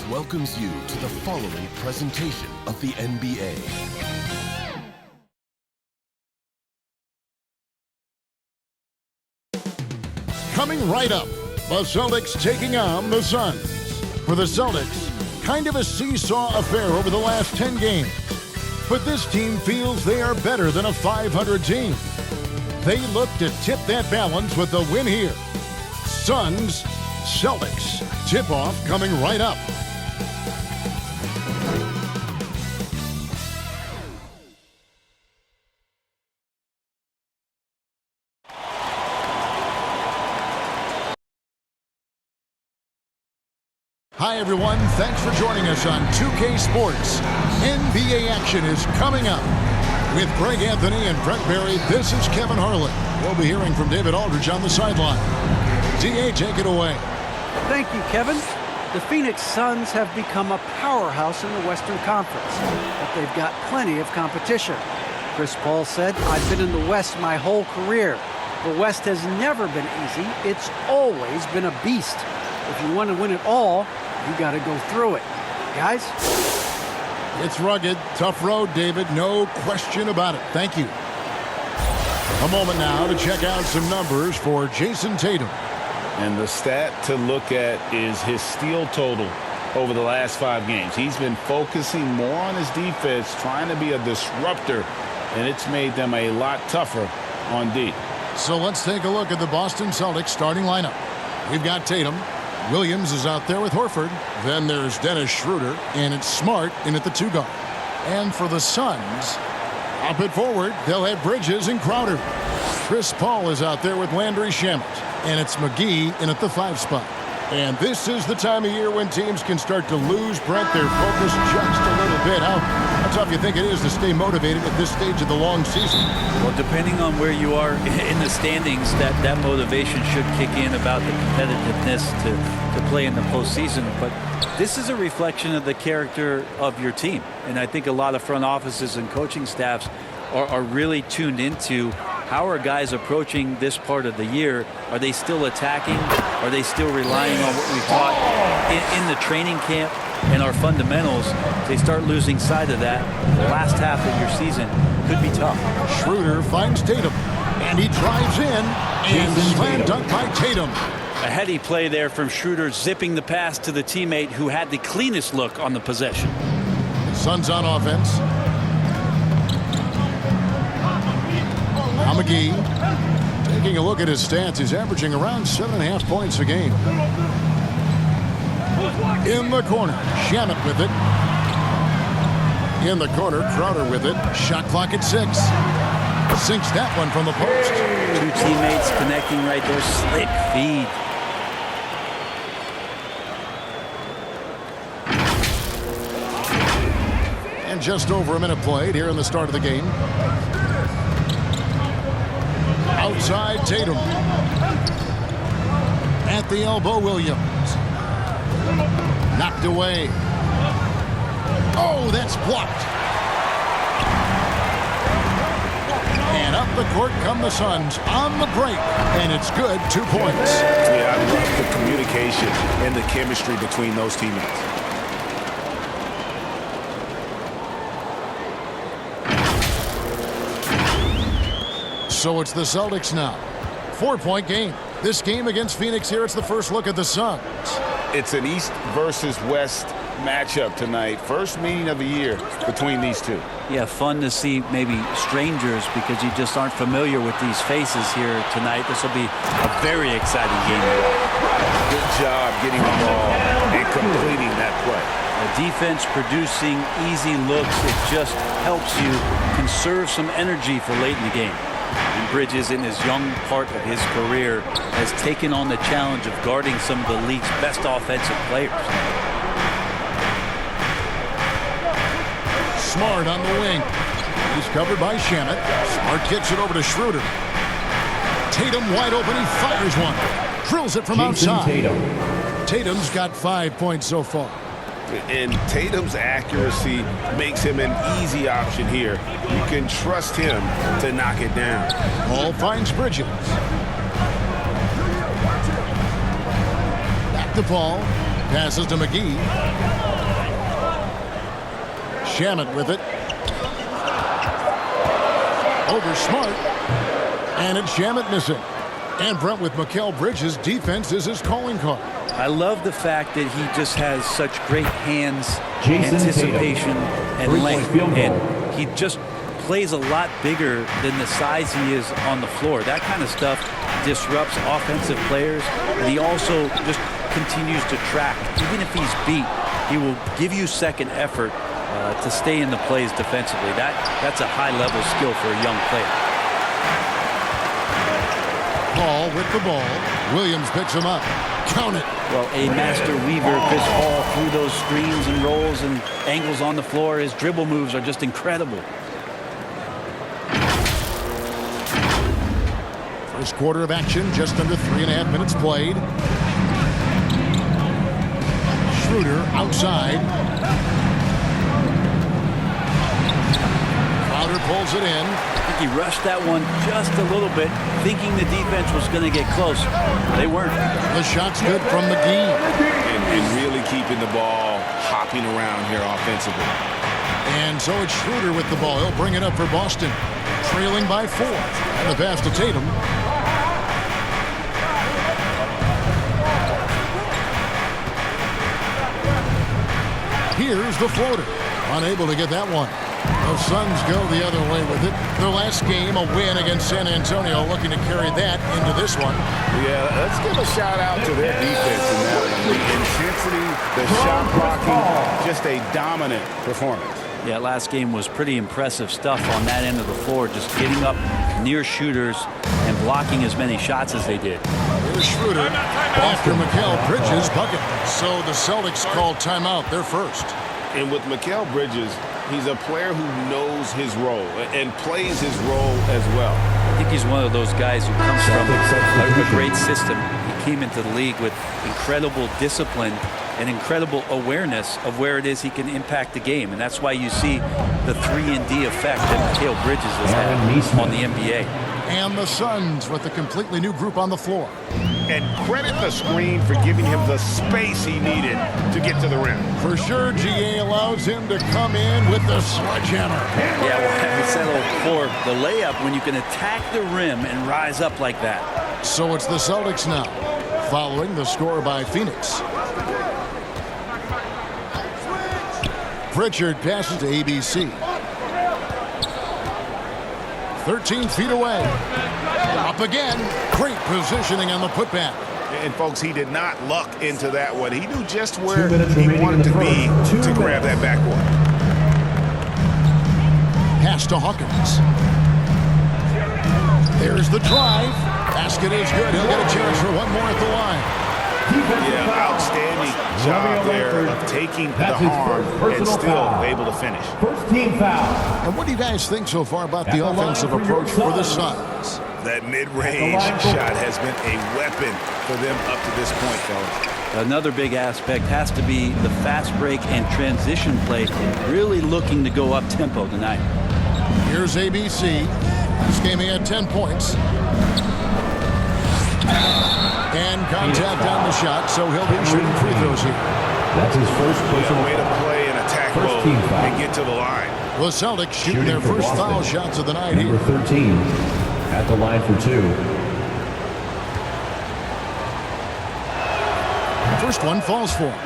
welcomes you to the following presentation of the NBA. Coming right up, the Celtics taking on the Suns. For the Celtics, kind of a seesaw affair over the last 10 games. But this team feels they are better than a 500 team. They look to tip that balance with the win here. Suns, Celtics. Tip-off coming right up. Hi, everyone. Thanks for joining us on 2K Sports. NBA action is coming up. With Greg Anthony and Brent Barry, this is Kevin Harlan. We'll be hearing from David Aldridge on the sideline. DA, take it away. Thank you, Kevin. The Phoenix Suns have become a powerhouse in the Western Conference, but they've got plenty of competition. Chris Paul said, "I've been in the West my whole career. The West has never been easy. It's always been a beast. If you want to win it all, you got to go through it." Guys? It's rugged, tough road, David. No question about it. Thank you. A moment now to check out some numbers for Jason Tatum. And the stat to look at is his steal total over the last 5 games. He's been focusing more on his defense, trying to be a disruptor, and it's made them a lot tougher on D. So let's take a look at the Boston Celtics starting lineup. We've got Tatum. Williams is out there with Horford. Then there's Dennis Schroeder, and it's Smart in at the 2 guard. And for the Suns, up at forward, they'll have Bridges and Crowder. Chris Paul is out there with Landry Shamet, and it's McGee in at the 5 spot. And this is the time of year when teams can start to lose, Brent, their focus just a little bit. How tough you think it is to stay motivated at this stage of the long season? Well, depending on where you are in the standings, that motivation should kick in about the competitiveness to play in the postseason. But this is a reflection of the character of your team. And I think a lot of front offices and coaching staffs are really tuned into how are guys approaching this part of the year. Are they still attacking? Are they still relying on what we've taught in the training camp and our fundamentals? If they start losing sight of that, the last half of your season could be tough. Schroeder finds Tatum, and he drives in, and slam dunk by Tatum. A heady play there from Schroeder, zipping the pass to the teammate who had the cleanest look on the possession. Suns on offense. Now McGee, taking a look at his stats, he's averaging around 7.5 points a game. In the corner, Shamet with it. In the corner, Crowder with it. Shot clock at 6. Sinks that one from the post. 2 teammates connecting right there. Slick feed. And just over a minute played here in the start of the game. Outside Tatum. At the elbow, Williams. Knocked away. Oh, that's blocked. And up the court come the Suns on the break. And it's good, 2 points. Yeah, I love the communication and the chemistry between those teammates. So it's the Celtics now. 4-point game. This game against Phoenix here, it's the first look at the Suns. It's an East versus West matchup tonight. First meeting of the year between these two. Yeah, fun to see maybe strangers because you just aren't familiar with these faces here tonight. This will be a very exciting game. Good job getting the ball and completing that play. The defense producing easy looks. It just helps you conserve some energy for late in the game. And Bridges, in his young part of his career, has taken on the challenge of guarding some of the league's best offensive players. Smart on the wing. He's covered by Shamet. Smart kicks it over to Schroeder. Tatum wide open. He fires one. Drills it from outside. Tatum's got 5 points so far. And Tatum's accuracy makes him an easy option here. You can trust him to knock it down. Ball finds Bridges. Back to Paul. Passes to McGee. Shamet with it. Over Smart. And it's Shamet missing. And Brent, with Mikal Bridges, defense is his calling card. I love the fact that he just has such great hands, anticipation, and length. And he just plays a lot bigger than the size he is on the floor. That kind of stuff disrupts offensive players. And he also just continues to track. Even if he's beat, he will give you second effort to stay in the plays defensively. That's a high-level skill for a young player. Paul with the ball. Williams picks him up. Count it. Well, a master weaver, Chris Paul, through those screens and rolls and angles on the floor. His dribble moves are just incredible. First quarter of action, just under 3.5 minutes played. Schroeder outside. Crowder pulls it in. He rushed that one just a little bit, thinking the defense was going to get close. They weren't. The shot's good from McGee. And really keeping the ball hopping around here offensively. And so it's Schroeder with the ball. He'll bring it up for Boston. Trailing by 4. And the pass to Tatum. Here's the floater. Unable to get that one. The Suns go the other way with it. Their last game, a win against San Antonio, looking to carry that into this one. Yeah, let's give a shout out to their defense in that one. The intensity, the shot blocking, just a dominant performance. Yeah, last game was pretty impressive stuff on that end of the floor, just getting up near shooters and blocking as many shots as they did. Here's Schroeder after Mikal Bridges bucket. So the Celtics call timeout, their first. And with Mikal Bridges, he's a player who knows his role and plays his role as well. I think he's one of those guys who comes from a great system. He came into the league with incredible discipline and incredible awareness of where it is he can impact the game. And that's why you see the 3-and-D effect that Mikal Bridges has had on the NBA. And the Suns with a completely new group on the floor. And credit the screen for giving him the space he needed to get to the rim. For sure, GA allows him to come in with the sledgehammer. Yeah, well, we settled for the layup when you can attack the rim and rise up like that. So it's the Celtics now, following the score by Phoenix. Pritchard passes to ABC. 13 feet away. Up again. Great positioning on the putback. And, folks, he did not luck into that one. He knew just where he wanted to be to grab that backboard. Pass to Hawkins. There's the drive. Basket is good. He'll get a chance for one more at the line. Yeah, outstanding job there of taking the harm and still able to finish. First team foul. And what do you guys think so far about the offensive approach for the Suns? That mid-range shot has been a weapon for them up to this point, fellas. Another big aspect has to be the fast break and transition play, really looking to go up tempo tonight. Here's ABC. This game he had 10 points. And contact on the shot, so he'll be shooting free throws here. That's his first personal way to play in attack mode and get to the line. The Celtics shooting their first foul shots of the night here. Number 13 at the line for 2. First one falls for him.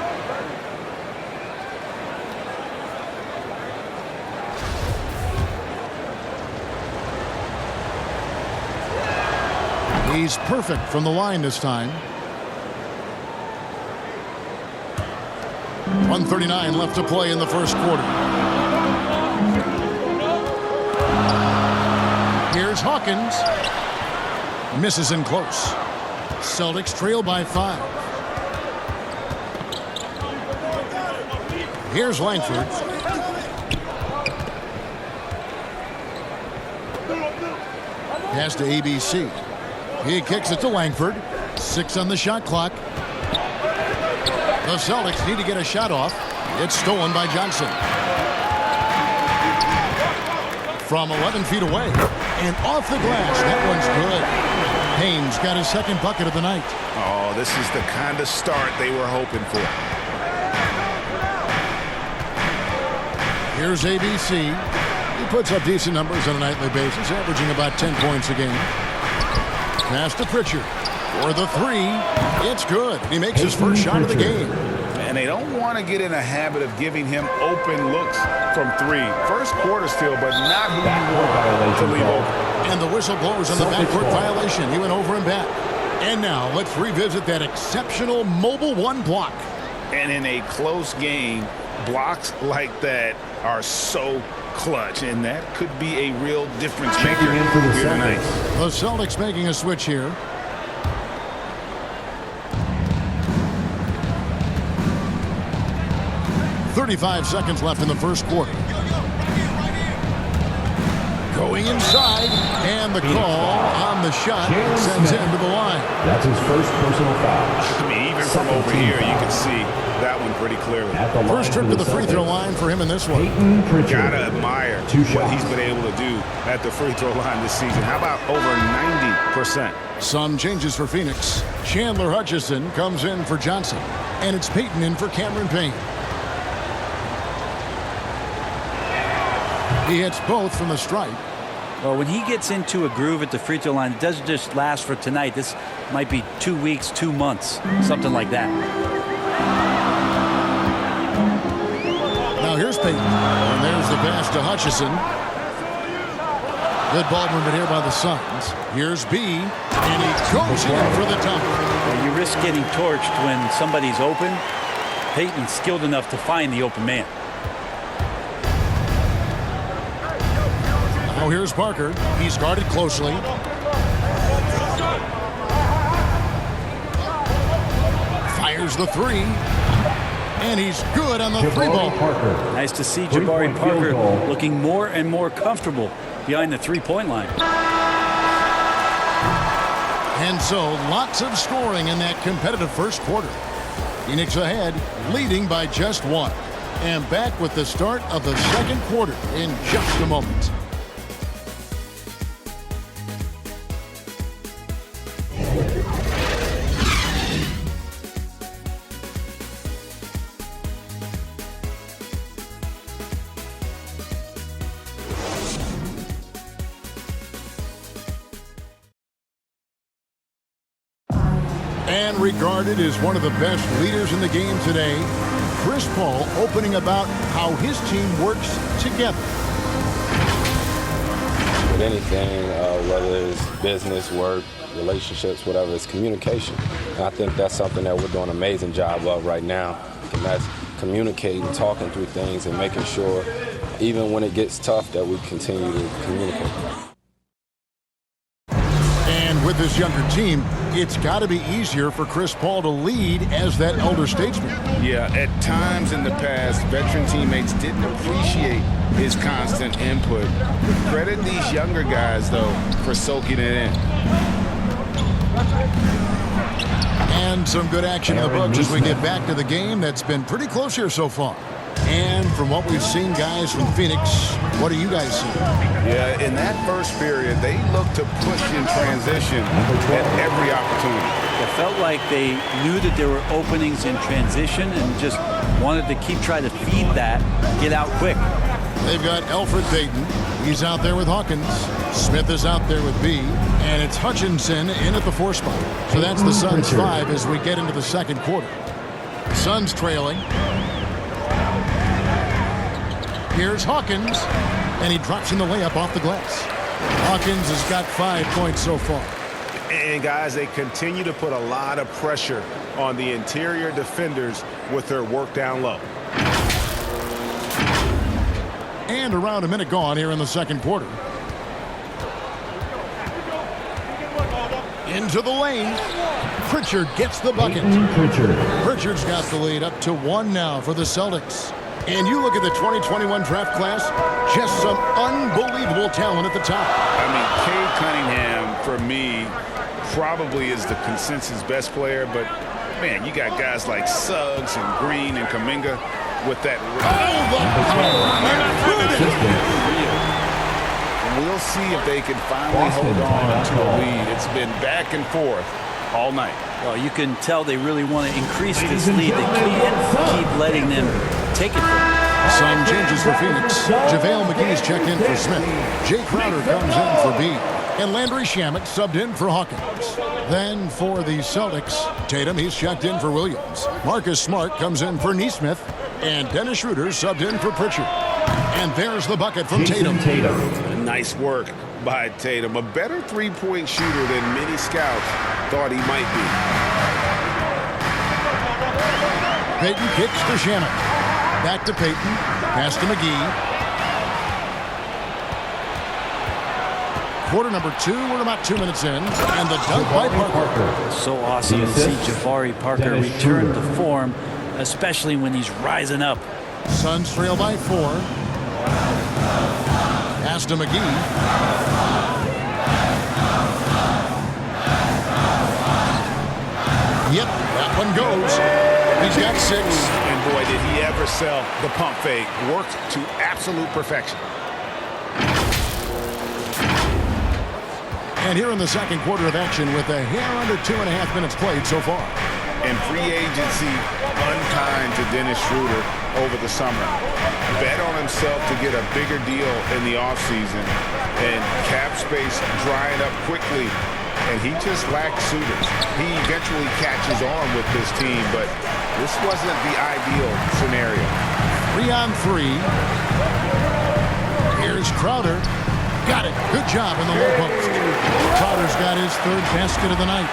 He's perfect from the line this time. 1:39 left to play in the first quarter. Here's Hawkins. Misses in close. Celtics trail by 5. Here's Langford. Pass to ABC. He kicks it to Langford. 6 on the shot clock. The Celtics need to get a shot off. It's stolen by Johnson. From 11 feet away. And off the glass. That one's good. Payne's got his second bucket of the night. Oh, this is the kind of start they were hoping for. Here's ABC. He puts up decent numbers on a nightly basis, averaging about 10 points a game. Pass to Pritchard for the three. It's good. He makes his first shot of the game. And they don't want to get in a habit of giving him open looks from three. First quarter still, but not who you want to leave open. And the whistle blows on the backcourt violation. He went over and back. And now let's revisit that exceptional mobile one block. And in a close game, blocks like that are so clutch, and that could be a real difference maker here tonight. The Celtics making a switch here. .35 seconds left in the first quarter. Going inside, and the call on the shot sends him to the line. That's his first personal foul. I mean, even from over here, you can see that one pretty clearly. First trip to the free throw line for him in this one. Gotta admire what he's been able to do at the free throw line this season. How about over 90%? Some changes for Phoenix. Chandler Hutchison comes in for Johnson, and it's Payton in for Cameron Payne. He hits both from the stripe. Well, when he gets into a groove at the free throw line, it doesn't just last for tonight. This might be 2 weeks, 2 months, something like that. Now here's Payton, and there's the pass to Hutchison. Good ball movement here by the Suns. Here's B, and he goes in for the dunk. Well, you risk getting torched when somebody's open. Payton's skilled enough to find the open man. Now here's Parker. He's guarded closely. Fires the three. And he's good on the three ball. Nice to see Jabari Parker looking more and more comfortable behind the three-point line. And so lots of scoring in that competitive first quarter. Phoenix ahead, leading by just one. And back with the start of the second quarter in just a moment. And regarded as one of the best leaders in the game today, Chris Paul opening about how his team works together. With anything, whether it's business, work, relationships, whatever, it's communication. And I think that's something that we're doing an amazing job of right now. And that's communicating, talking through things, and making sure, even when it gets tough, that we continue to communicate. And with this younger team, it's got to be easier for Chris Paul to lead as that elder statesman. Yeah, at times in the past, veteran teammates didn't appreciate his constant input. Credit these younger guys, though, for soaking it in. And some good action in the books as we get back to the game that's been pretty close here so far. And from what we've seen, guys, from Phoenix, what do you guys see? Yeah, in that first period, they looked to push in transition at every opportunity. It felt like they knew that there were openings in transition and just wanted to keep trying to feed that, get out quick. They've got Elfrid Payton. He's out there with Hawkins. Smith is out there with B. And it's Hutchinson in at the 4 spot. So that's the Suns 5 as we get into the second quarter. Suns trailing. Here's Hawkins, and he drops in the layup off the glass. Hawkins has got 5 points so far. And, guys, they continue to put a lot of pressure on the interior defenders with their work down low. And around a minute gone here in the second quarter. Into the lane. Pritchard gets the bucket. Pritchard's got the lead up to 1 now for the Celtics. And you look at the 2021 draft class, just some unbelievable talent at the top. I mean, Cade Cunningham, for me, probably is the consensus best player. But, man, you got guys like Suggs and Green and Kuminga with that. We'll see if they can finally hold on to a lead. It's been back and forth all night. Well, you can tell they really want to increase this lead. They can't keep letting them take it from them. Some changes for Phoenix. JaVale McGee's checked in for Smith. Jay Crowder comes in for B. And Landry Shamet subbed in for Hawkins. Then for the Celtics, Tatum, he's checked in for Williams. Marcus Smart comes in for Nesmith. And Dennis Schroeder subbed in for Pritchard. And there's the bucket from Tatum. Nice work by Tatum. A better three-point shooter than many scouts thought he might be. Payton kicks to Shamet. Back to Payton. Pass to McGee. Quarter number 2. We're about 2 minutes in. And the dunk by Parker. So awesome to see Jabari Parker return to form, especially when he's rising up. Suns trail by 4. Pass to McGee. Yep, that one goes. He's got 6. And boy, did he ever sell the pump fake. Worked to absolute perfection. And here in the second quarter of action with a hair under 2.5 minutes played so far. And free agency unkind to Dennis Schroeder over the summer. Bet on himself to get a bigger deal in the offseason. And cap space drying up quickly. And he just lacks suitors. He eventually catches on with this team, but this wasn't the ideal scenario. 3-on-3. Here's Crowder. Got it. Good job in the low post. Crowder's got his 3rd basket of the night.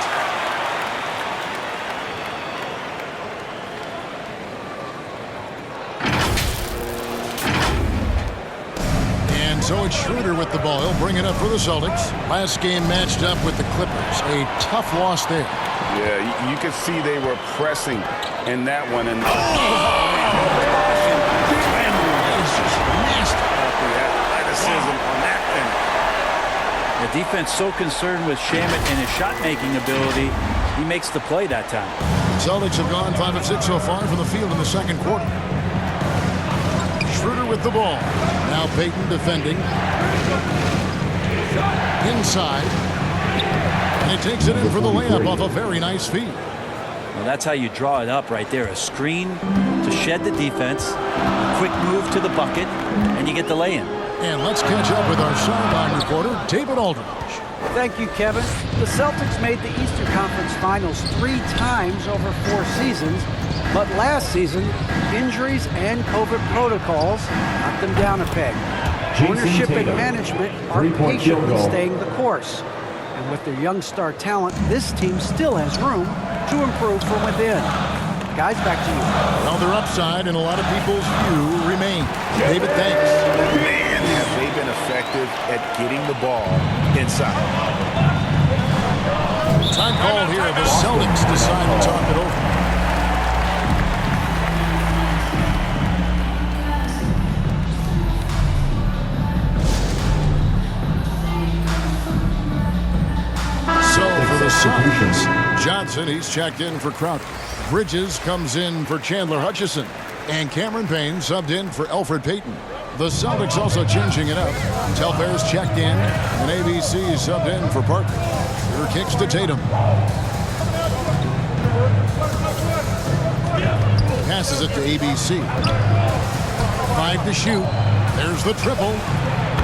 And so it's Schroeder with the ball. He'll bring it up for the Celtics. Last game matched up with the Clippers. A tough loss there. Yeah, you could see they were pressing in that one. And The defense so concerned with Shamet and his shot-making ability, he makes the play that time. Celtics have gone 5 of 6 so far from the field in the second quarter. Schroeder with the ball. Now Payton defending. Inside. And he takes it in for the layup off a very nice feed. Well, that's how you draw it up right there. A screen to shed the defense, a quick move to the bucket, and you get the lay-in. And let's catch up with our sideline reporter, David Aldridge. Thank you, Kevin. The Celtics made the Eastern Conference Finals 3 times over 4 seasons, but last season, injuries and COVID protocols knocked them down a peg. Ownership and management are patiently staying the course. And with their young star talent, this team still has room to improve from within. Guys, back to you. Well, their upside in a lot of people's view remain. David, thanks. Man, have they been effective at getting the ball inside. Time called here. The Celtics decide to talk it over. So for the Celtics, Johnson, he's checked in for Crowder. Bridges comes in for Chandler Hutchison. And Cameron Payne subbed in for Elfrid Payton. The Celtics also changing it up. Telfair's checked in, and ABC subbed in for Parker. Here kicks to Tatum. Passes it to ABC. 5 to shoot. There's the triple.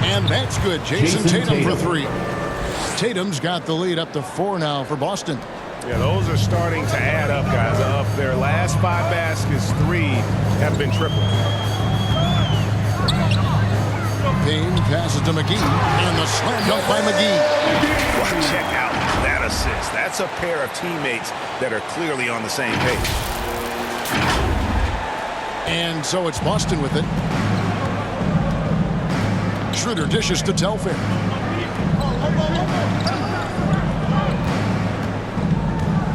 And that's good. Jason Tatum for 3. Tatum's got the lead up to 4 now for Boston. Yeah, those are starting to add up, guys. Of their last 5 baskets, 3 have been tripled. Payne passes to McGee, and the slam dunk by McGee. Well, check out that assist. That's a pair of teammates that are clearly on the same page. And so it's Boston with it. Schroeder dishes to Telfair.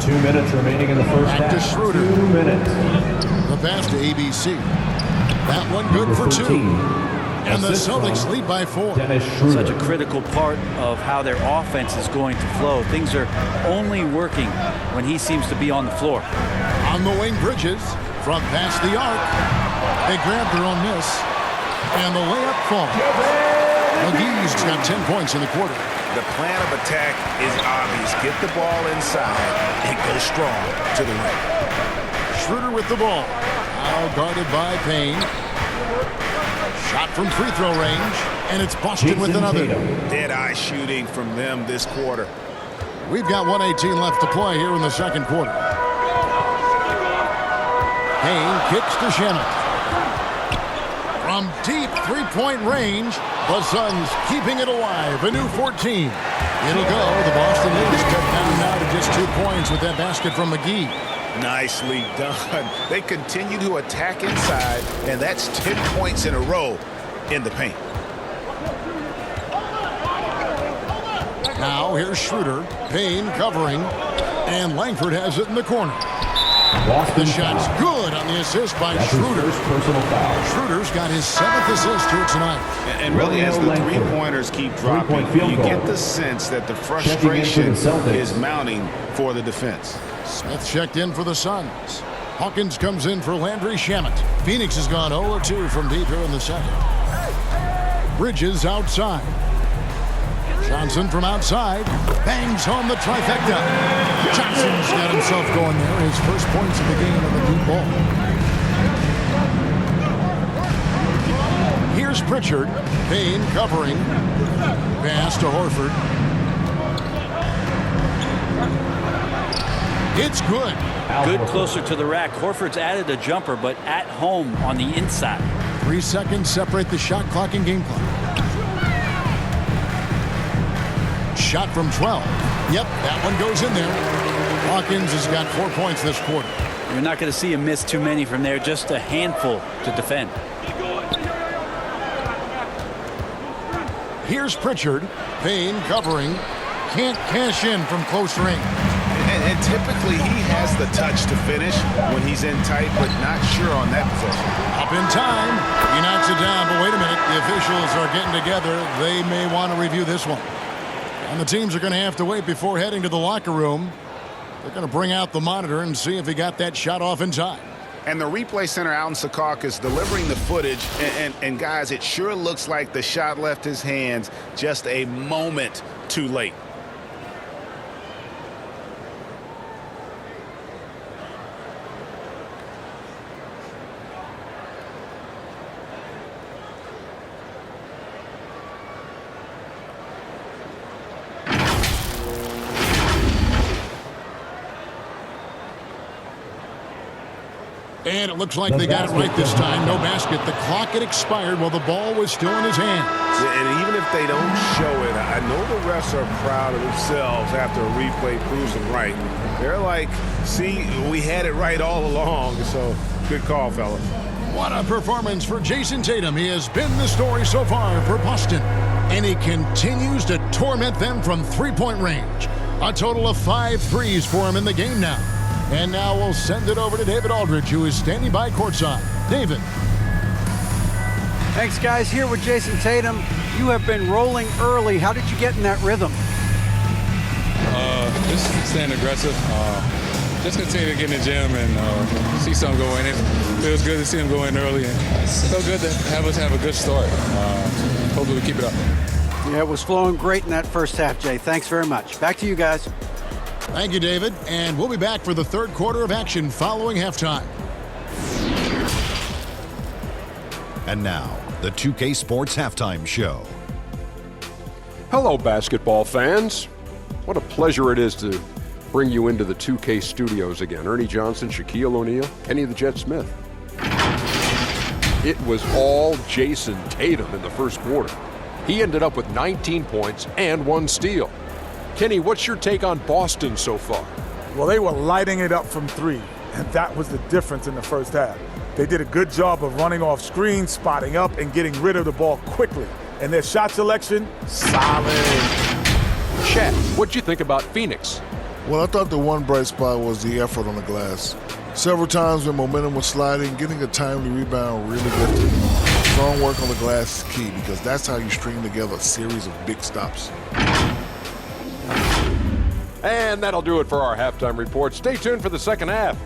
Two minutes remaining in the first Back to half. Schroeder. 2 minutes. The pass to ABC. That one good for 2. And the Celtics lead by 4. Dennis Schroeder. Such a critical part of how their offense is going to flow. Things are only working when he seems to be on the floor. On the wing, Bridges. Front past the arc. They grab their own miss. And the layup falls. McGee's got 10 points in the quarter. The plan of attack is obvious. Get the ball inside and go strong to the rim. Schroeder with the ball. Now guarded by Payne. Shot from free throw range. And it's Boston with another. Dead-eye shooting from them this quarter. We've got 1:18 left to play here in the second quarter. Payne kicks to Shamet. From deep three-point range, the Suns keeping it alive. A new 14. It'll go. The Boston lead is cut down now to just 2 points with that basket from McGee. Nicely done. They continue to attack inside, and that's 10 points in a row in the paint. Now here's Schroeder. Payne covering. And Langford has it in the corner. The shot's good on the assist by Schroeder. Schroeder's got his 7th assist here tonight. And really, as the three-pointers keep dropping, you get the sense that the frustration is mounting for the defense. Smith checked in for the Suns. Hawkins comes in for Landry Shamet. Phoenix has gone 0-2 from deep here in the second. Bridges outside. Johnson from outside. Bangs home the trifecta. Johnson's got himself going there. His first points of the game on the deep ball. Here's Pritchard. Payne covering. Pass to Horford. It's good. Good closer to the rack. Horford's added a jumper, but at home on the inside. 3 seconds separate the shot clock and game clock. Shot from 12. Yep, that one goes in there. Hawkins has got 4 points this quarter. You're not going to see him miss too many from there, just a handful to defend. Here's Pritchard. Payne covering. Can't cash in from close range. And typically he has the touch to finish when he's in tight, but not sure on that possession. Up in time. He knocks it down, but wait a minute. The officials are getting together. They may want to review this one. And the teams are going to have to wait before heading to the locker room. They're going to bring out the monitor and see if he got that shot off in time. And the replay center out in Secaucus delivering the footage. And guys, it sure looks like the shot left his hands just a moment too late. And it looks like they got it right this time. No basket. The clock had expired while the ball was still in his hands. Yeah, and even if they don't show it, I know the refs are proud of themselves after a replay proves them right. They're like, see, we had it right all along. So, good call, fellas. What a performance for Jason Tatum. He has been the story so far for Boston. And he continues to torment them from three-point range. A total of 5 threes for him in the game now. And now we'll send it over to David Aldridge, who is standing by courtside. David. Thanks, guys. Here with Jason Tatum. You have been rolling early. How did you get in that rhythm? Just staying aggressive. Just continue to get in the gym and see something go in. It feels good to see him go in early. And so good to have us have a good start. Hopefully we keep it up. Yeah, it was flowing great in that first half, Jay. Thanks very much. Back to you guys. Thank you, David. And we'll be back for the third quarter of action following halftime. And now, the 2K Sports Halftime Show. Hello, basketball fans. What a pleasure it is to bring you into the 2K studios again. Ernie Johnson, Shaquille O'Neal, Kenny the Jet Smith. It was all Jason Tatum in the first quarter. He ended up with 19 points and 1 steal. Kenny, what's your take on Boston so far? Well, they were lighting it up from 3, and that was the difference in the first half. They did a good job of running off screens, spotting up, and getting rid of the ball quickly. And their shot selection, solid. Shaq, what'd you think about Phoenix? Well, I thought the one bright spot was the effort on the glass. Several times when momentum was sliding, getting a timely rebound really lifted. Strong work on the glass is key because that's how you string together a series of big stops. And that'll do it for our halftime report. Stay tuned for the second half.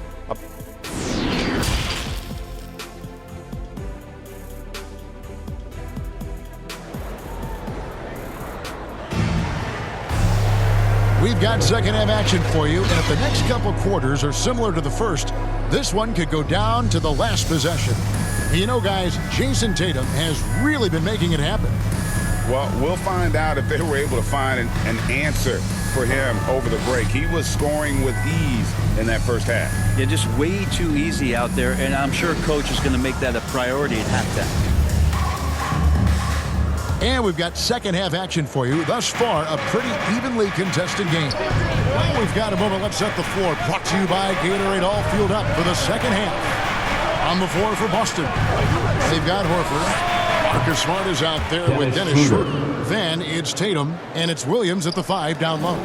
We've got second half action for you, and if the next couple quarters are similar to the first, this one could go down to the last possession. You know, guys, Jason Tatum has really been making it happen. Well, we'll find out if they were able to find an answer for him over the break. He was scoring with ease in that first half. Yeah, just way too easy out there, and I'm sure coach is going to make that a priority at halftime. And we've got second half action for you. Thus far, a pretty evenly contested game. Well, we've got a moment. Let's set the floor. Brought to you by Gatorade, all fueled up for the second half. On the floor for Boston, they've got Horford. Marcus Smart is out there with Dennis Schroeder. Then it's Tatum, and it's Williams at the 5 down low.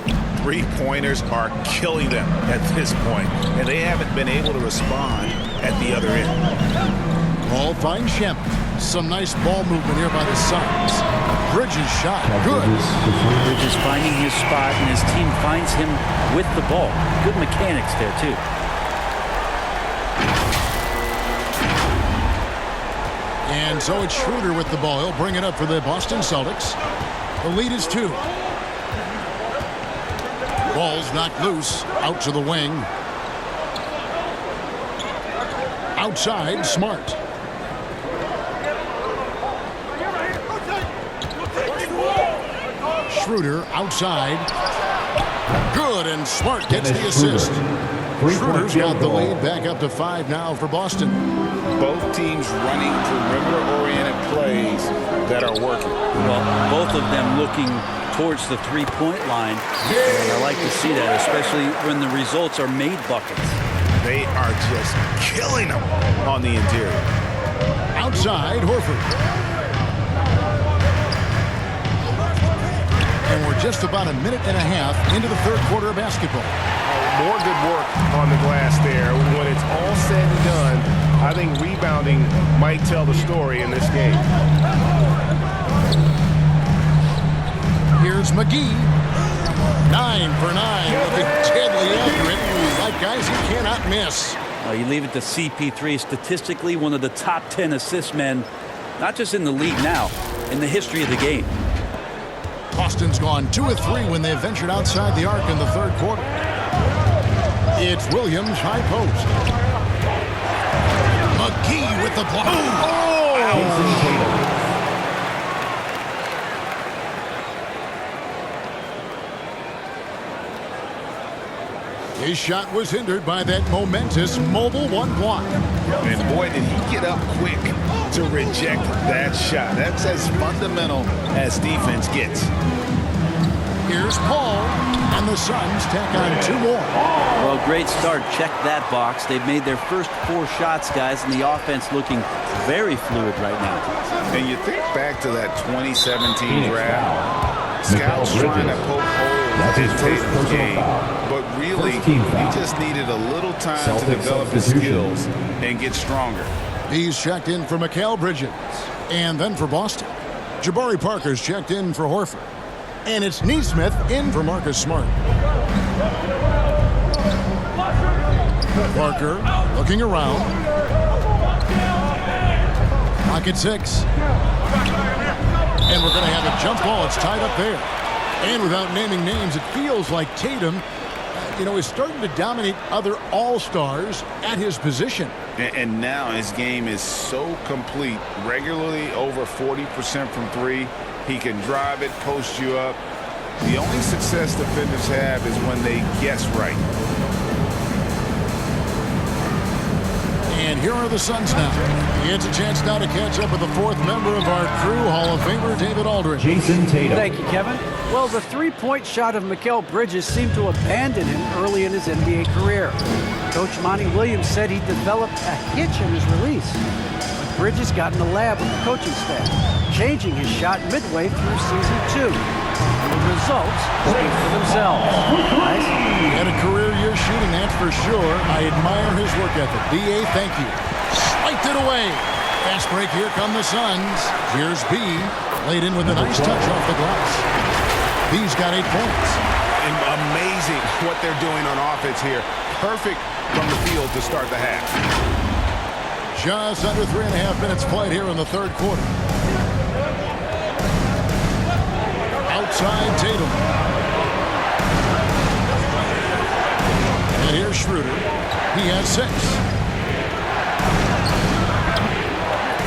Three-pointers are killing them at this point, and they haven't been able to respond at the other end. Ball finds Shemp. Some nice ball movement here by the Suns. Bridges shot. Good. Bridges finding his spot, and his team finds him with the ball. Good mechanics there, too. And so it's Schroeder with the ball. He'll bring it up for the Boston Celtics. The lead is 2. Ball's knocked loose. Out to the wing. Outside, Smart. Schroeder outside. Good, and Smart gets the assist. Schroeder's got the lead back up to 5 now for Boston. Both teams running perimeter-oriented plays that are working. Well, both of them looking towards the three-point line. And I like to see that, especially when the results are made buckets. They are just killing them on the interior. Outside, Horford. And we're just about a minute and a half into the third quarter of basketball. More good work on the glass there. When it's all said and done, I think rebounding might tell the story in this game. Here's McGee. 9 for 9 with a deadly accurate. Like guys, he cannot miss. You leave it to CP3, statistically one of the top 10 assist men, not just in the league now, in the history of the game. Boston's gone 2 of 3 when they ventured outside the arc in the third quarter. It's Williams, high post. McGee with the block. Oh! His shot was hindered by that momentous mobile 1 block. And boy, did he get up quick to reject that shot. That's as fundamental as defense gets. Here's Paul, and the Suns tack on 2 more. Well, great start. Check that box. They've made their first 4 shots, guys, and the offense looking very fluid right now. And you think back to that 2017 draft. Scouts trying to poke holes in Tatum's game, but really, he just needed a little time to develop his skills and get stronger. He's checked in for Mikal Bridges, and then for Boston. Jabari Parker's checked in for Horford. And it's Neesmith in for Marcus Smart. Parker looking around. Pocket 6. And we're going to have a jump ball. It's tied up there. And without naming names, it feels like Tatum, is starting to dominate other all-stars at his position. And now his game is so complete. Regularly over 40% from 3. He can drive it, post you up. The only success defenders have is when they guess right. And here are the Suns now. He gets a chance now to catch up with the 4th member of our crew, Hall of Famer David Aldridge. Jason Tatum. Thank you, Kevin. Well, the three-point shot of Mikal Bridges seemed to abandon him early in his NBA career. Coach Monty Williams said he developed a hitch in his release. But Bridges got in the lab with the coaching staff, changing his shot midway through season 2. The results speak for themselves. Guys, he had a career year shooting, that's for sure. I admire his work ethic. B.A., thank you. Spiked it away. Fast break, here come the Suns. Here's B, laid in with a nice touch off the glass. B's got 8 points. And amazing what they're doing on offense here. Perfect from the field to start the half. Just under 3.5 minutes played here in the third quarter. Outside Tatum. And here's Schroeder. He has 6.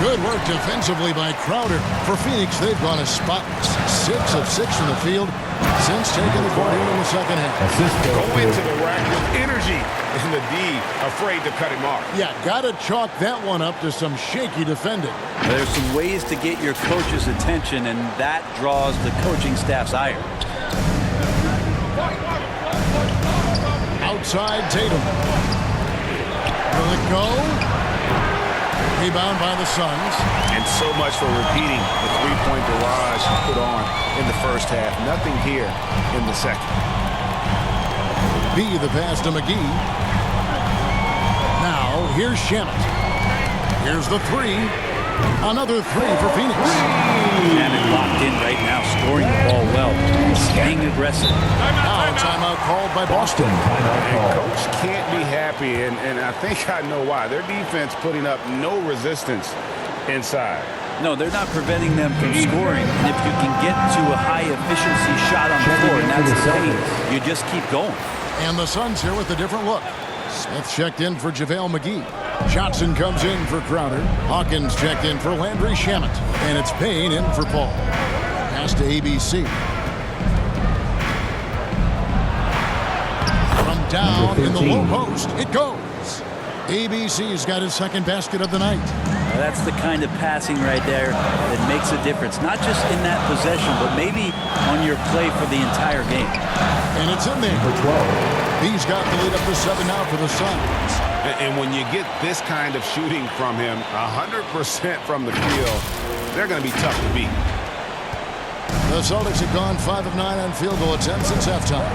Good work defensively by Crowder. For Phoenix, they've gone a spotless 6 of 6 from the field since taking the court here in the second half. Go into the rack with energy, and the D afraid to cut him off. Yeah, got to chalk that one up to some shaky defending. There's some ways to get your coach's attention, and that draws the coaching staff's ire. Outside Tatum. Will it go? Rebound by the Suns. And so much for repeating the three-point barrage you put on in the first half. Nothing here in the second. B the pass to McGee. Now here's Shamet. Here's the 3. Another 3 for Phoenix. Shamet locked in right now, scoring the ball well, staying aggressive. Now timeout called by Boston. And coach can't be happy, and I think I know why. Their defense putting up no resistance inside. No, they're not preventing them from scoring. And if you can get to a high-efficiency shot on the floor, and that's the thing, you just keep going. And the Suns here with a different look. Smith checked in for JaVale McGee. Johnson comes in for Crowder. Hawkins checked in for Landry Shamet. And it's Payne in for Paul. Pass to ABC. From down in the low post, it goes. ABC's got his second basket of the night. That's the kind of passing right there that makes a difference. Not just in that possession, but maybe on your play for the entire game. And it's in there. Number 12. He's got the lead up to 7 now for the Suns. And when you get this kind of shooting from him, 100% from the field, they're going to be tough to beat. The Celtics have gone 5 of 9 on field goal attempts since halftime.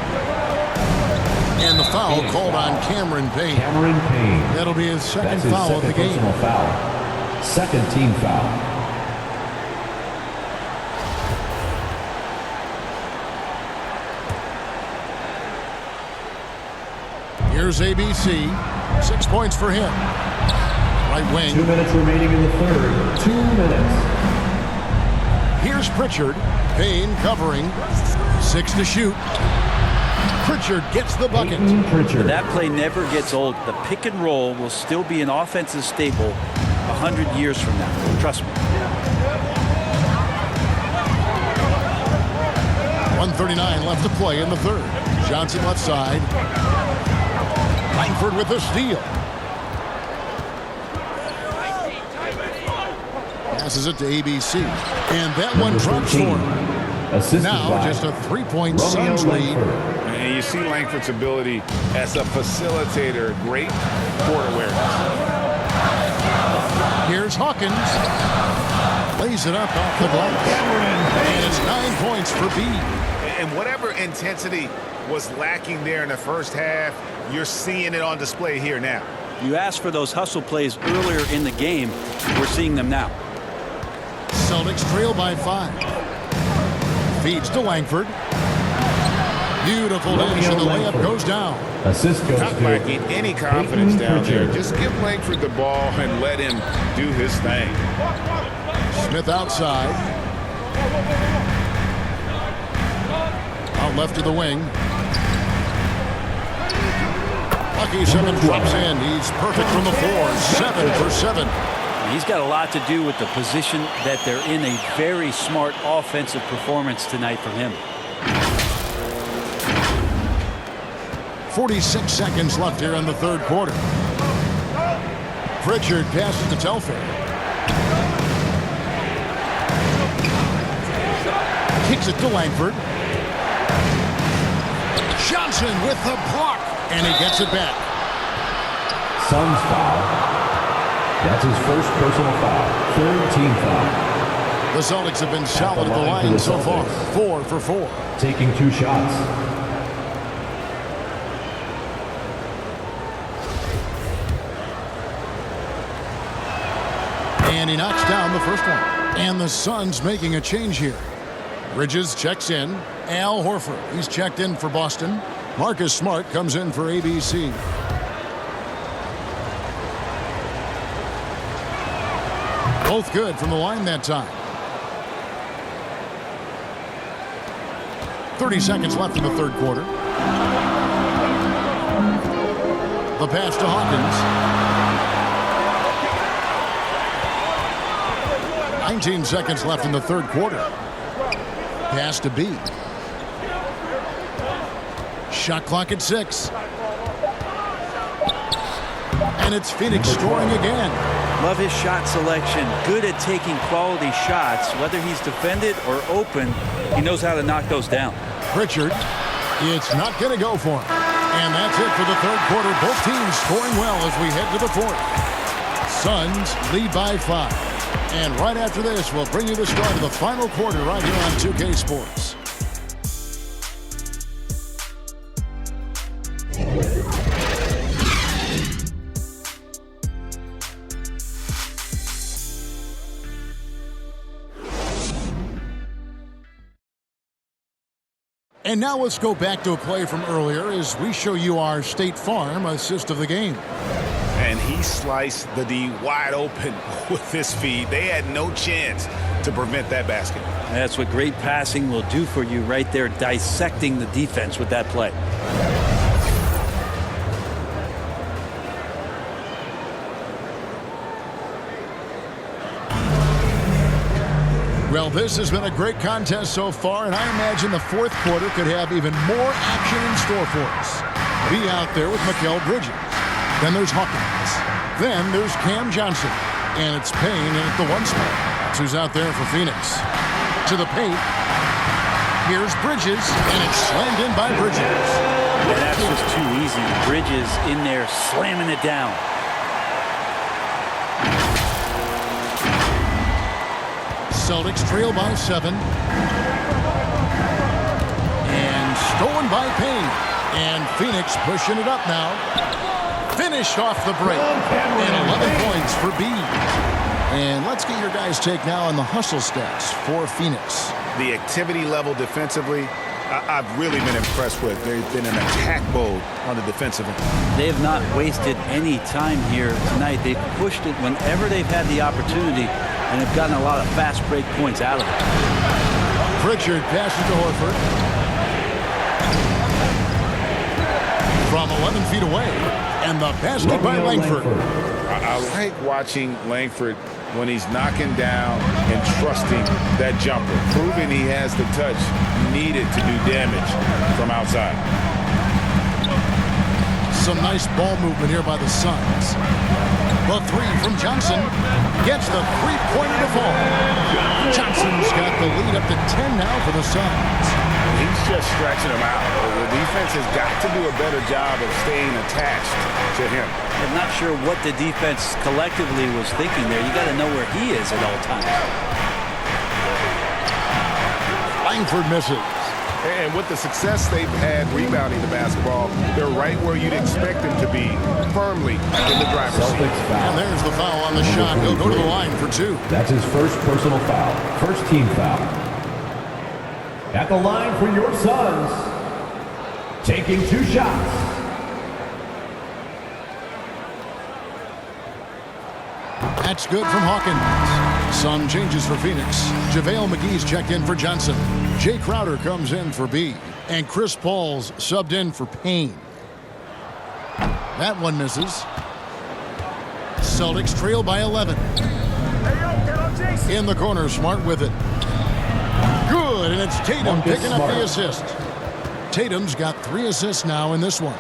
And the foul called on Cameron Payne. Cameron Payne. That'll be his second That's foul his of the second game. personal foul. Second team foul. Here's ABC. 6 points for him. Right wing. 2 minutes remaining in the third. 2 minutes. Here's Pritchard. Payne covering. 6 to shoot. Pritchard gets the bucket. Pritchard. That play never gets old. The pick and roll will still be an offensive staple 100 years from now. Trust me. 1:39 left to play in the third. Johnson left side. Langford with the steal. Passes it to ABC. And that one drops for him. Now just a 3-point Suns lead. And you see Langford's ability as a facilitator. Great court awareness. Here's Hawkins. Lays it up off the glass. And it's 9 points for B. And whatever intensity was lacking there in the first half, you're seeing it on display here now. You asked for those hustle plays earlier in the game. We're seeing them now. Celtics trail by 5. Feeds to Langford. Beautiful dish, and the layup goes down. Assist goes Not lacking any confidence down there. Just give Langford the ball and let him do his thing. Smith outside. Out left to the wing. Lucky 7 drops in. He's perfect from the floor. 7 for 7. He's got a lot to do with the position that they're in. A very smart offensive performance tonight from him. 46 seconds left here in the third quarter. Pritchard passes to Telfair. Kicks it to Langford. Johnson with the block, and he gets it back. Suns foul. That's his first personal foul. Third team foul. The Celtics have been solid at the line so far. 4 for 4. Taking 2 shots. And he knocks down the first one. And the Suns making a change here. Bridges checks in. Al Horford, he's checked in for Boston. Marcus Smart comes in for ABC. Both good from the line that time. 30 seconds left in the third quarter. The pass to Hawkins. 19 seconds left in the third quarter. Pass to B. Shot clock at 6. And it's Phoenix scoring again. Love his shot selection. Good at taking quality shots. Whether he's defended or open, he knows how to knock those down. Pritchard, it's not going to go for him. And that's it for the third quarter. Both teams scoring well as we head to the fourth. Suns lead by 5. And right after this, we'll bring you the start of the final quarter right here on 2K Sports. And now let's go back to a play from earlier as we show you our State Farm assist of the game. And he sliced the D wide open with this feed. They had no chance to prevent that basket. That's what great passing will do for you right there, dissecting the defense with that play. Well, this has been a great contest so far, and I imagine the fourth quarter could have even more action in store for us. Be out there with Mikal Bridges. Then there's Hawkins. Then there's Cam Johnson. And it's Payne in at the 1 spot. That's who's out there for Phoenix. To the paint. Here's Bridges, and it's slammed in by Bridges. And that's just too easy. Bridges in there slamming it down. Celtics trail by 7. And stolen by Payne. And Phoenix pushing it up now. Finished off the break. And 11 points for B. And let's get your guys' take now on the hustle stats for Phoenix. The activity level defensively, I've really been impressed with. They've been in attack mode on the defensive end. They have not wasted any time here tonight. They've pushed it whenever they've had the opportunity, and have gotten a lot of fast break points out of it. Pritchard passes to Horford. From 11 feet away. And the basket by Langford. I like watching Langford when he's knocking down and trusting that jumper, proving he has the touch needed to do damage from outside. Some nice ball movement here by the Suns. The 3 from Johnson gets the three-pointer to fall. Johnson's got the lead up to 10 now for the Suns. He's just stretching them out. The defense has got to do a better job of staying attached to him. I'm not sure what the defense collectively was thinking there. You got to know where he is at all times. Langford misses. And with the success they've had rebounding the basketball, they're right where you'd expect them to be, firmly in the driver's seat. And there's the foul on the shot. He'll go to the line for 2. That's his first personal foul. First team foul. At the line for your Suns, taking 2 shots. That's good from Hawkins. Some changes for Phoenix. JaVale McGee's checked in for Johnson. Jay Crowder comes in for B. And Chris Paul's subbed in for Payne. That one misses. Celtics trail by 11. In the corner, Smart with it. Good, and it's Tatum picking up the assist. Tatum's got 3 assists now in this one.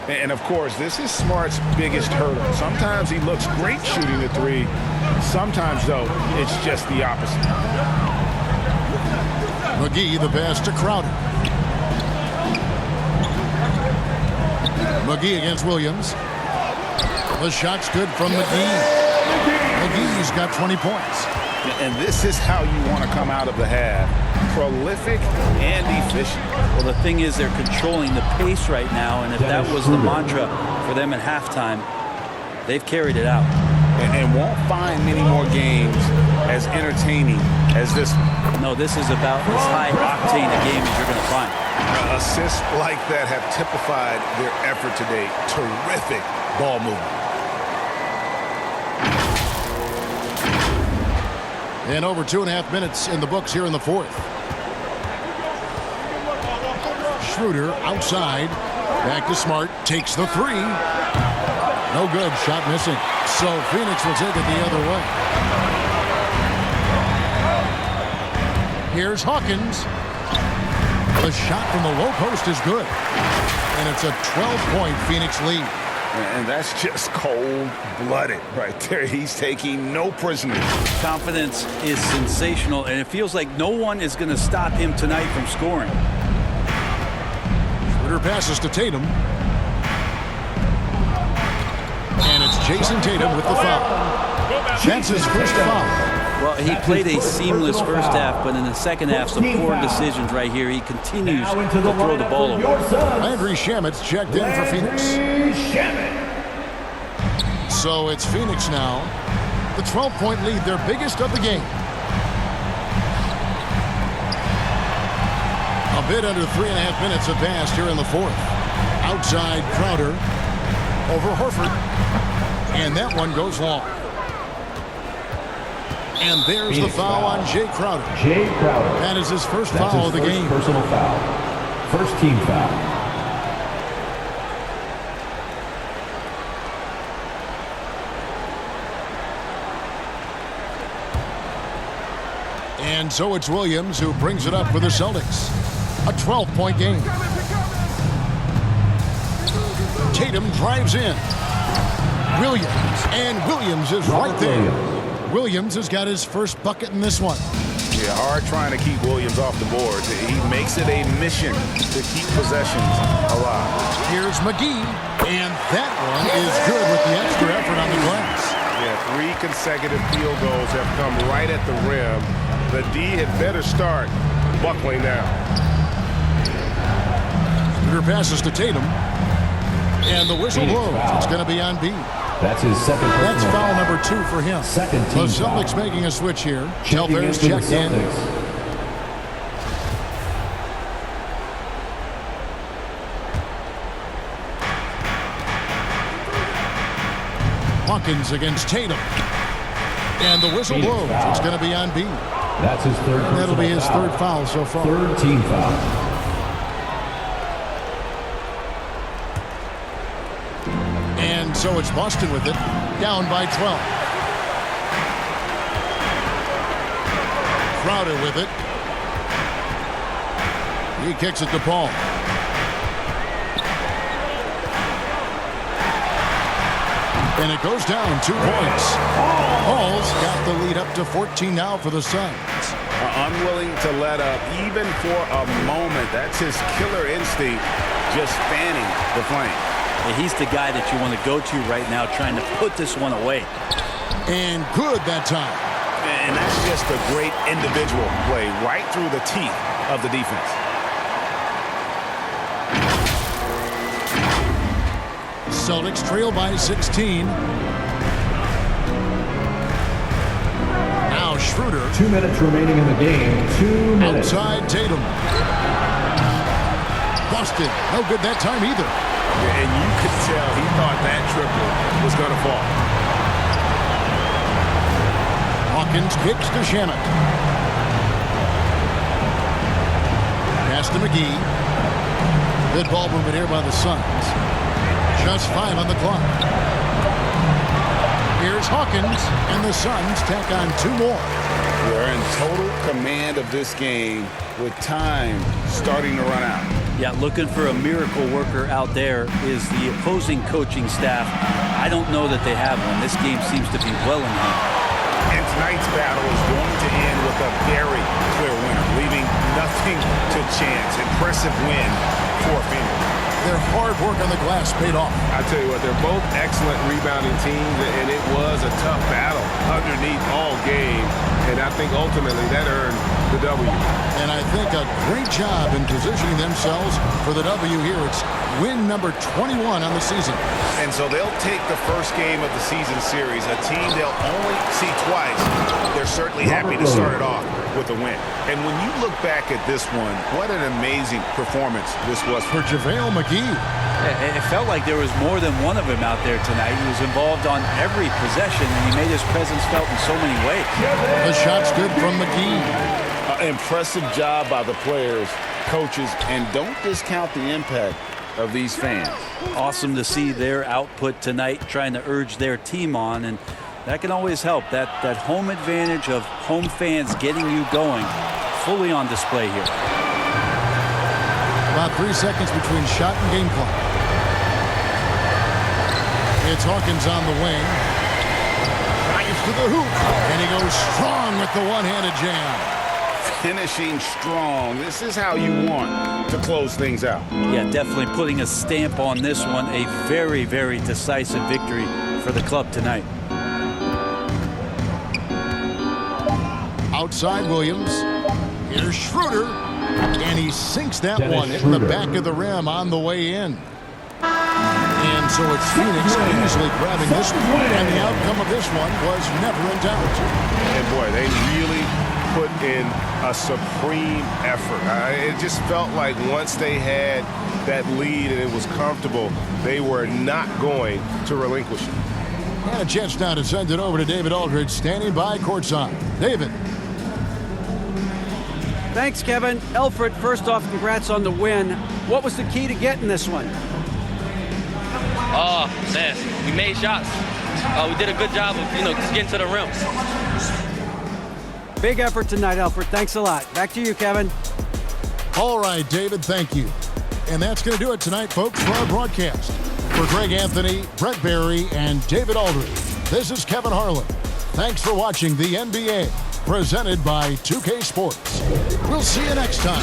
And, of course, this is Smart's biggest hurdle. Sometimes he looks great shooting the 3. Sometimes, though, it's just the opposite. McGee, the pass to Crowder. McGee against Williams. The shot's good from McGee. McGee's got 20 points. And this is how you want to come out of the half. Prolific and efficient. Well, the thing is they're controlling the pace right now, and if that was the mantra for them at halftime, they've carried it out. And won't find many more games as entertaining as this one. No, this is about as high octane a game as you're going to find. Assists like that have typified their effort today. Terrific ball movement. And over 2.5 minutes in the books here in the fourth. Schroeder outside. Back to Smart. Takes the 3. No good. Shot missing. So Phoenix will take it the other way. Here's Hawkins. The shot from the low post is good. And it's a 12-point Phoenix lead. And that's just cold-blooded right there. He's taking no prisoners. Confidence is sensational, and it feels like no one is going to stop him tonight from scoring. Schroeder passes to Tatum. And it's Jason Tatum with the foul. That's his first foul. Well, he played a seamless first half, but in the second half, some poor decisions right here. He continues to throw the ball away. Landry Shamet's checked in for Phoenix. So it's Phoenix now. The 12-point lead, their biggest of the game. A bit under 3.5 minutes have passed here in the fourth. Outside Crowder over Horford. And that one goes long. And there's the foul on Jay Crowder. Jay Crowder. That is his first foul of the game. Personal foul. First team foul. And so it's Williams who brings it up for the Celtics. A 12-point game. Tatum drives in. Williams is right there. Williams has got his first bucket in this one. Yeah, hard trying to keep Williams off the board. He makes it a mission to keep possessions alive. Here's McGee, and that one is good with the extra effort on the glass. Yeah, 3 consecutive field goals have come right at the rim. The D had better start buckling now. Schroeder passes to Tatum, and the whistle blows. It's going to be on B. That's his second. That's foul number 2 for him. Second team the Celtics foul. making a switch here. Checking Telfair's checked in. Hawkins against Tatum. And the whistle blows. Foul. It's going to be on B. That's his third. That'll be his foul. third foul so far. Third team foul. So it's Boston with it, down by 12. Crowder with it. He kicks it to Paul. And it goes down 2 points. Paul's got the lead up to 14 now for the Suns. Unwilling to let up even for a moment. That's his killer instinct, just fanning the flame. He's the guy that you want to go to right now, trying to put this one away. And good that time. And that's just a great individual play right through the teeth of the defense. Celtics trail by 16. Now Schroeder. 2 minutes remaining in the game. 2 minutes. Outside Tatum. Boston. No good that time either. And you could tell he thought that triple was going to fall. Hawkins kicks to Shamet. Pass to McGee. Good ball movement here by the Suns. Just 5 on the clock. Here's Hawkins, and the Suns tack on 2 more. They're in total command of this game with time starting to run out. Yeah, looking for a miracle worker out there is the opposing coaching staff. I don't know that they have one. This game seems to be well in hand. And tonight's battle is going to end with a very clear winner, leaving nothing to chance. Impressive win for Phoenix. Their hard work on the glass paid off. I tell you what, they're both excellent rebounding teams, and it was a tough battle underneath all game. And I think ultimately that earned the W. And I think a great job in positioning themselves for the W here. It's win number 21 on the season. And so they'll take the first game of the season series, a team they'll only see twice. They're certainly happy to start it off with a win. And when you look back at this one, what an amazing performance this was for JaVale McGee. It felt like there was more than one of him out there tonight. He was involved on every possession, and he made his presence felt in so many ways. The shot's good from McGee. Impressive job by the players, coaches, and don't discount the impact of these fans. Awesome to see their output tonight, trying to urge their team on, and that can always help. That home advantage of home fans getting you going, fully on display here. About 3 seconds between shot and game clock. It's Hawkins on the wing. Drives to the hoop. And he goes strong with the one-handed jam. Finishing strong. This is how you want to close things out. Yeah, definitely putting a stamp on this one. A very, very decisive victory for the club tonight. Outside Williams. Here's Schroeder. And he sinks that one in the back of the rim on the way in. And so it's Phoenix easily grabbing this one. And the outcome of this one was never in doubt. And boy, they really put in a supreme effort. It just felt like once they had that lead and it was comfortable, they were not going to relinquish it. And a chance now to send it over to David Aldridge, standing by courtside. David. Thanks, Kevin. Elfrid, first off, congrats on the win. What was the key to getting this one? Oh, man, we made shots. We did a good job of, just getting to the rim. Big effort tonight, Elfrid. Thanks a lot. Back to you, Kevin. All right, David, thank you. And that's going to do it tonight, folks, for our broadcast. For Greg Anthony, Brett Barry, and David Aldridge, this is Kevin Harlan. Thanks for watching the NBA, presented by 2K Sports. We'll see you next time.